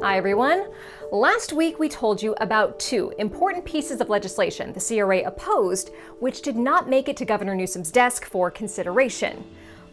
Hi everyone. Last week we told you about two important pieces of legislation the CRA opposed, which did not make it to Governor Newsom's desk for consideration.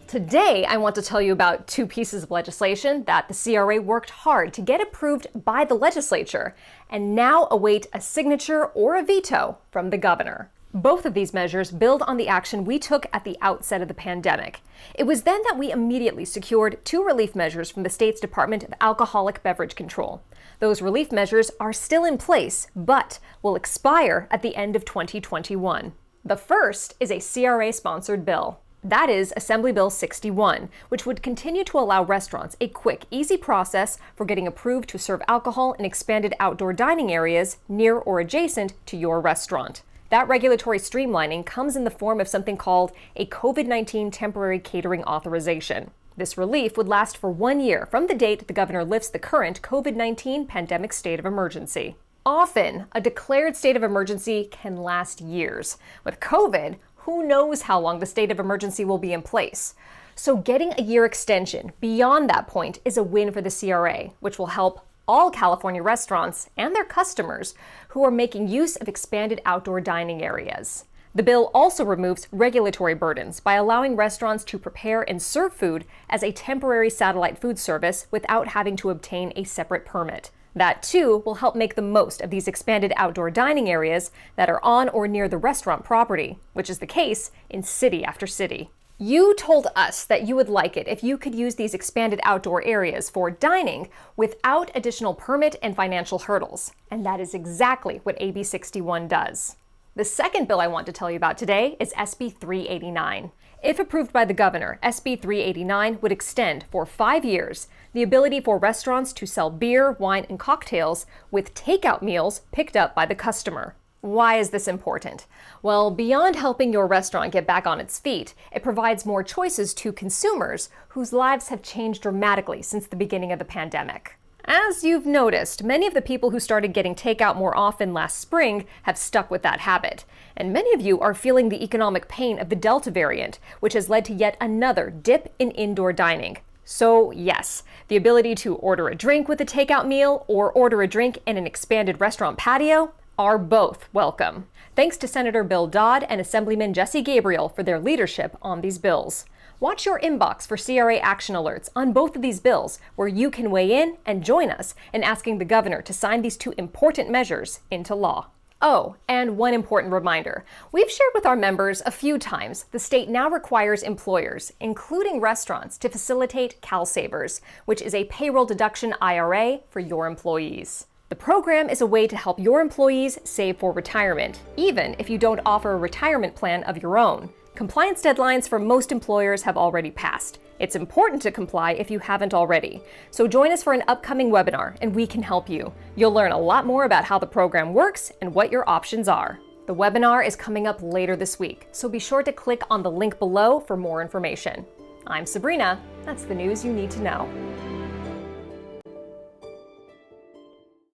Today I want to tell you about two pieces of legislation that the CRA worked hard to get approved by the legislature and now await a signature or a veto from the governor. Both of these measures build on the action we took at the outset of the pandemic. It was then that we immediately secured two relief measures from the state's Department of Alcoholic Beverage Control. Those relief measures are still in place, but will expire at the end of 2021. The first is a CRA-sponsored bill. That is Assembly Bill 61, which would continue to allow restaurants a quick, easy process for getting approved to serve alcohol in expanded outdoor dining areas near or adjacent to your restaurant. That regulatory streamlining comes in the form of something called a COVID-19 temporary catering authorization. This relief would last for 1 year from the date the governor lifts the current COVID-19 pandemic state of emergency. Often, a declared state of emergency can last years. With COVID, who knows how long the state of emergency will be in place? So getting a year extension beyond that point is a win for the CRA, which will help all California restaurants and their customers who are making use of expanded outdoor dining areas. The bill also removes regulatory burdens by allowing restaurants to prepare and serve food as a temporary satellite food service without having to obtain a separate permit. That, too, will help make the most of these expanded outdoor dining areas that are on or near the restaurant property, which is the case in city after city. You told us that you would like it if you could use these expanded outdoor areas for dining without additional permit and financial hurdles, and that is exactly what AB 61 does. The second bill I want to tell you about today is SB 389. If approved by the governor, SB 389 would extend for 5 years the ability for restaurants to sell beer, wine, and cocktails with takeout meals picked up by the customer. Why is this important? Well, beyond helping your restaurant get back on its feet, it provides more choices to consumers whose lives have changed dramatically since the beginning of the pandemic. As you've noticed, many of the people who started getting takeout more often last spring have stuck with that habit. And many of you are feeling the economic pain of the Delta variant, which has led to yet another dip in indoor dining. So yes, the ability to order a drink with a takeout meal or order a drink in an expanded restaurant patio are both welcome. Thanks to Senator Bill Dodd and Assemblyman Jesse Gabriel for their leadership on these bills. Watch your inbox for CRA action alerts on both of these bills, where you can weigh in and join us in asking the governor to sign these two important measures into law. Oh, and one important reminder. We've shared with our members a few times the state now requires employers, including restaurants, to facilitate CalSavers, which is a payroll deduction IRA for your employees. The program is a way to help your employees save for retirement, even if you don't offer a retirement plan of your own. Compliance deadlines for most employers have already passed. It's important to comply if you haven't already. So join us for an upcoming webinar and we can help you. You'll learn a lot more about how the program works and what your options are. The webinar is coming up later this week, so be sure to click on the link below for more information. I'm Sabrina. That's the news you need to know.